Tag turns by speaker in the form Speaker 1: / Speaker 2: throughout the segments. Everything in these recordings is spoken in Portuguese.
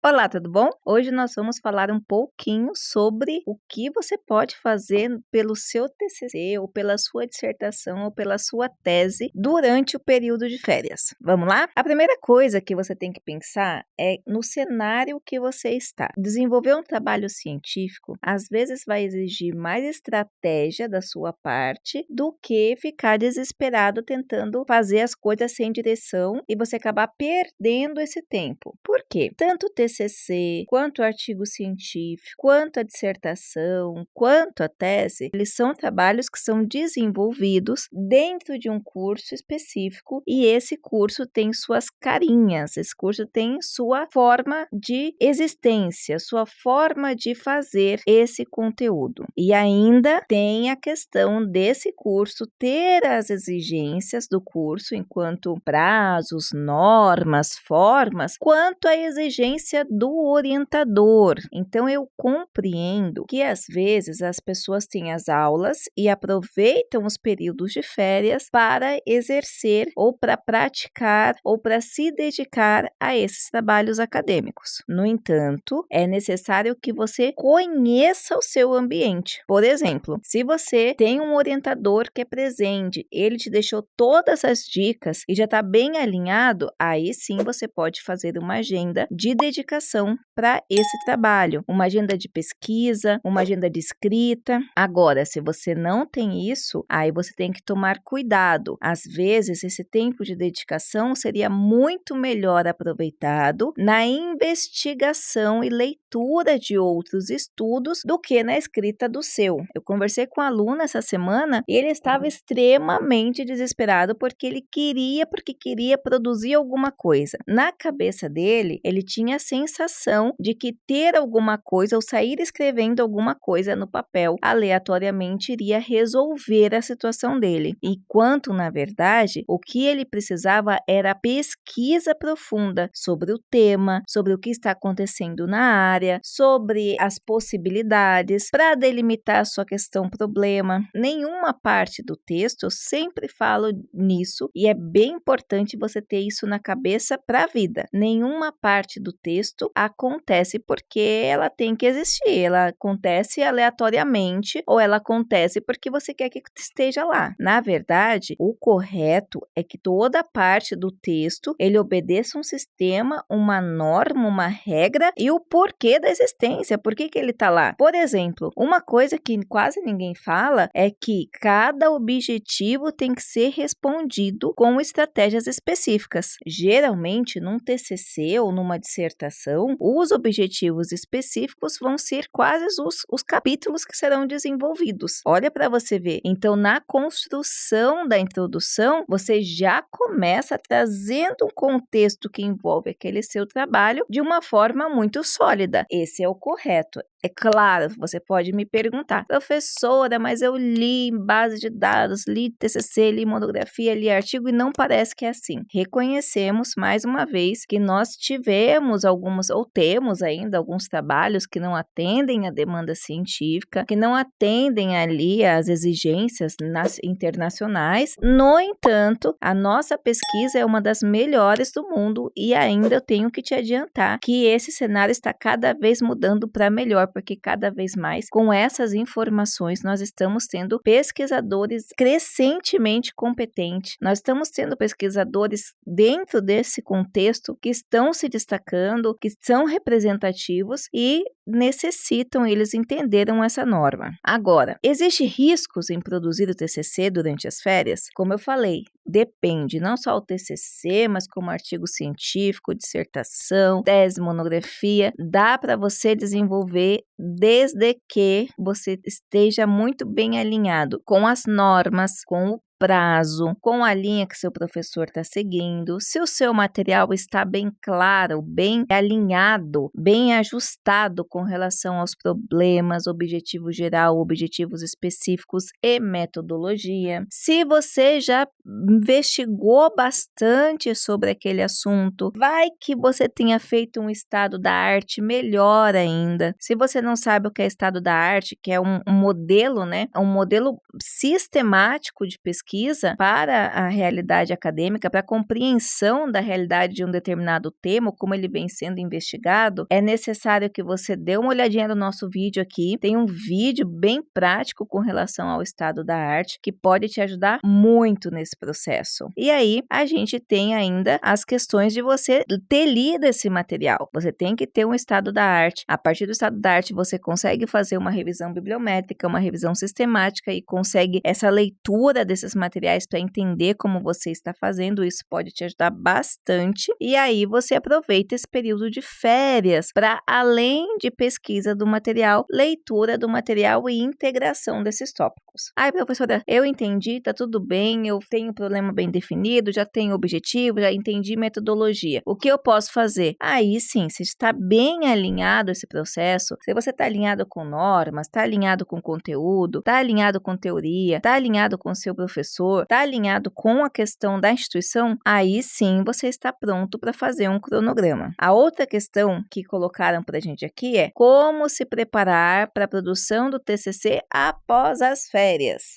Speaker 1: Olá, tudo bom? Hoje nós vamos falar um pouquinho sobre o que você pode fazer pelo seu TCC ou pela sua dissertação ou pela sua tese durante o período de férias. Vamos lá? A primeira coisa que você tem que pensar é no cenário que você está. Desenvolver um trabalho científico às vezes vai exigir mais estratégia da sua parte do que ficar desesperado tentando fazer as coisas sem direção e você acabar perdendo esse tempo. Por quê? Tanto o TCC, quanto o artigo científico, quanto a dissertação, quanto a tese, eles são trabalhos que são desenvolvidos dentro de um curso específico e esse curso tem suas carinhas, esse curso tem sua forma de existência, sua forma de fazer esse conteúdo. E ainda tem a questão desse curso ter as exigências do curso enquanto prazos, normas, formas, quanto a exigência do orientador. Então, eu compreendo que às vezes as pessoas têm as aulas e aproveitam os períodos de férias para exercer ou para praticar ou para se dedicar a esses trabalhos acadêmicos. No entanto, é necessário que você conheça o seu ambiente. Por exemplo, se você tem um orientador que é presente, ele te deixou todas as dicas e já está bem alinhado, aí sim você pode fazer uma agenda de dedicação para esse trabalho, uma agenda de pesquisa, uma agenda de escrita. Agora, se você não tem isso, aí você tem que tomar cuidado. Às vezes, esse tempo de dedicação seria muito melhor aproveitado na investigação e leitura de outros estudos do que na escrita do seu. Eu conversei com um aluno essa semana e ele estava extremamente desesperado porque queria produzir alguma coisa. Na cabeça dele, ele tinha a sensação de que ter alguma coisa ou sair escrevendo alguma coisa no papel aleatoriamente iria resolver a situação dele. Enquanto, na verdade, o que ele precisava era pesquisa profunda sobre o tema, sobre o que está acontecendo na área, sobre as possibilidades para delimitar a sua questão problema. Nenhuma parte do texto, eu sempre falo nisso e é bem importante você ter isso na cabeça para a vida. Nenhuma parte do texto acontece porque ela tem que existir, ela acontece aleatoriamente ou ela acontece porque você quer que esteja lá. Na verdade, o correto é que toda parte do texto ele obedeça um sistema, uma norma, uma regra e o porquê da existência, por que ele está lá. Por exemplo, uma coisa que quase ninguém fala é que cada objetivo tem que ser respondido com estratégias específicas. Geralmente, num TCC ou numa dissertação, os objetivos específicos vão ser quase os capítulos que serão desenvolvidos. Olha para você ver. Então, na construção da introdução, você já começa trazendo um contexto que envolve aquele seu trabalho de uma forma muito sólida. Esse é o correto. É claro, você pode me perguntar, professora, mas eu li base de dados, li TCC, li monografia, li artigo e não parece que é assim. Reconhecemos mais uma vez que nós tivemos alguns, ou temos ainda alguns trabalhos que não atendem à demanda científica, que não atendem ali às exigências internacionais. No entanto, a nossa pesquisa é uma das melhores do mundo e ainda eu tenho que te adiantar que esse cenário está cada vez mudando para melhor, porque cada vez mais, com essas informações, nós estamos tendo pesquisadores crescentemente competentes, nós estamos tendo pesquisadores dentro desse contexto que estão se destacando, que são representativos e necessitam, eles entenderam essa norma. Agora, existem riscos em produzir o TCC durante as férias? Como eu falei, depende, não só o TCC, mas como artigo científico, dissertação, tese, monografia, dá para você desenvolver desde que você esteja muito bem alinhado com as normas, com o prazo, com a linha que seu professor está seguindo, se o seu material está bem claro, bem alinhado, bem ajustado com relação aos problemas, objetivo geral, objetivos específicos e metodologia. Se você já investigou bastante sobre aquele assunto, vai que você tenha feito um estado da arte melhor ainda. Se você não sabe o que é estado da arte, que é um modelo, né? Um modelo sistemático de pesquisa pesquisa para a realidade acadêmica, para a compreensão da realidade de um determinado tema, como ele vem sendo investigado, é necessário que você dê uma olhadinha no nosso vídeo aqui. Tem um vídeo bem prático com relação ao estado da arte, que pode te ajudar muito nesse processo. E aí, a gente tem ainda as questões de você ter lido esse material. Você tem que ter um estado da arte. A partir do estado da arte, você consegue fazer uma revisão bibliométrica, uma revisão sistemática e consegue essa leitura desses materiais para entender como você está fazendo. Isso pode te ajudar bastante. E aí, você aproveita esse período de férias para, além de pesquisa do material, leitura do material e integração desses tópicos. Ai, professora, eu entendi, tá tudo bem, eu tenho um problema bem definido, já tenho objetivo, já entendi metodologia. O que eu posso fazer? Aí sim, se está bem alinhado esse processo, se você está alinhado com normas, está alinhado com conteúdo, está alinhado com teoria, está alinhado com o seu professor, está alinhado com a questão da instituição, aí sim você está pronto para fazer um cronograma. A outra questão que colocaram para a gente aqui é como se preparar para a produção do TCC após as férias.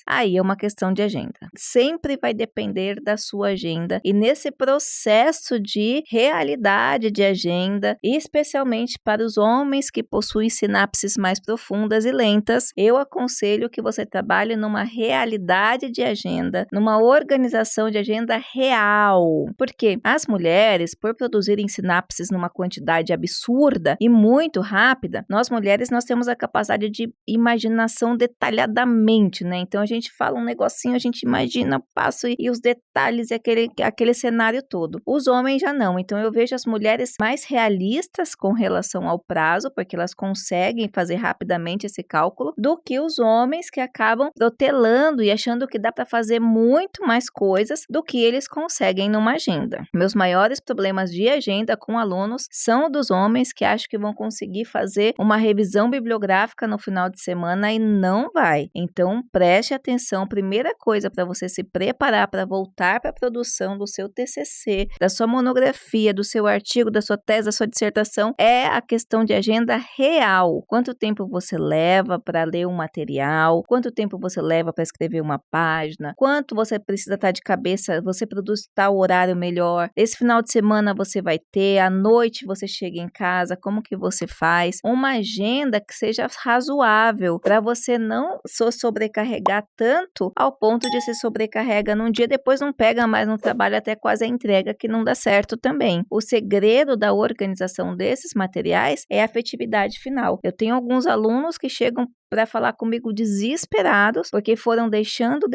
Speaker 1: Aí é uma questão de agenda. Sempre vai depender da sua agenda e nesse processo de realidade de agenda, especialmente para os homens que possuem sinapses mais profundas e lentas, eu aconselho que você trabalhe numa realidade de agenda, numa organização de agenda real. Porque as mulheres, por produzirem sinapses numa quantidade absurda e muito rápida, nós mulheres nós temos a capacidade de imaginação detalhadamente, né? Então a gente fala um negocinho, a gente imagina, passo e os detalhes e aquele cenário todo. Os homens já não. Então eu vejo as mulheres mais realistas com relação ao prazo, porque elas conseguem fazer rapidamente esse cálculo, do que os homens que acabam protelando e achando que dá para fazer muito mais coisas do que eles conseguem numa agenda. Meus maiores problemas de agenda com alunos são dos homens que acham que vão conseguir fazer uma revisão bibliográfica no final de semana e não vai. Então preste atenção, primeira coisa para você se preparar para voltar para a produção do seu TCC, da sua monografia, do seu artigo, da sua tese, da sua dissertação, é a questão de agenda real. Quanto tempo você leva para ler um material? Quanto tempo você leva para escrever uma página? Quanto você precisa estar de cabeça? Você produz tal horário melhor? Esse final de semana você vai ter? À noite você chega em casa? Como que você faz? Uma agenda que seja razoável para você não sobrecarregar tanto ao ponto de se sobrecarrega num dia, depois não pega mais no trabalho até quase a entrega que não dá certo também. O segredo da organização desses materiais é a afetividade final. Eu tenho alguns alunos que chegam para falar comigo desesperados, porque foram deixando,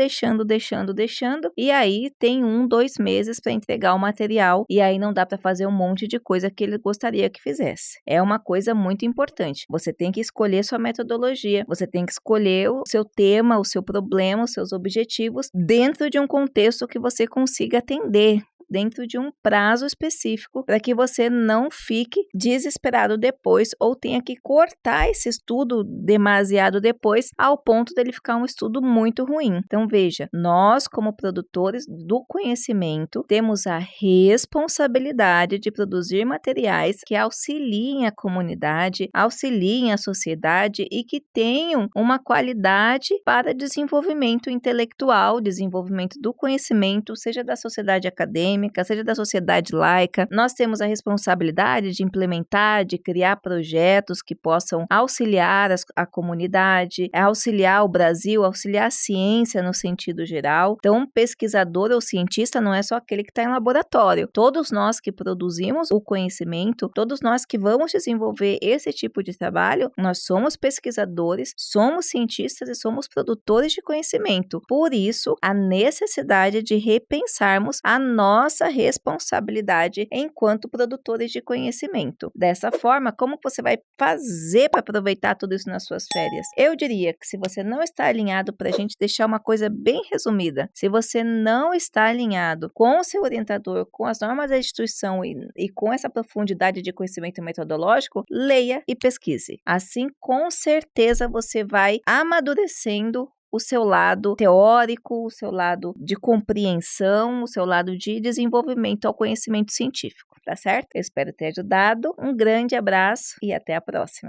Speaker 1: e aí tem 2 meses para entregar o material, e aí não dá para fazer um monte de coisa que ele gostaria que fizesse. É uma coisa muito importante. Você tem que escolher sua metodologia, você tem que escolher o seu tema, o seu problema, os seus objetivos, dentro de um contexto que você consiga atender, dentro de um prazo específico, para que você não fique desesperado depois ou tenha que cortar esse estudo demasiado depois ao ponto dele ficar um estudo muito ruim. Então veja, nós como produtores do conhecimento temos a responsabilidade de produzir materiais que auxiliem a comunidade, auxiliem a sociedade e que tenham uma qualidade para desenvolvimento intelectual, desenvolvimento do conhecimento, seja da sociedade acadêmica, seja da sociedade laica. Nós temos a responsabilidade de implementar, de criar projetos que possam auxiliar a comunidade, auxiliar o Brasil, auxiliar a ciência no sentido geral. Então, pesquisador ou cientista não é só aquele que está em laboratório. Todos nós que produzimos o conhecimento, todos nós que vamos desenvolver esse tipo de trabalho, nós somos pesquisadores, somos cientistas e somos produtores de conhecimento. Por isso, a necessidade de repensarmos a nossa responsabilidade enquanto produtores de conhecimento. Dessa forma, como você vai fazer para aproveitar tudo isso nas suas férias? Eu diria que se você não está alinhado, para a gente deixar uma coisa bem resumida, se você não está alinhado com o seu orientador, com as normas da instituição e com essa profundidade de conhecimento metodológico, leia e pesquise. Assim, com certeza, você vai amadurecendo o seu lado teórico, o seu lado de compreensão, o seu lado de desenvolvimento ao conhecimento científico, tá certo? Eu espero ter ajudado. Um grande abraço e até a próxima.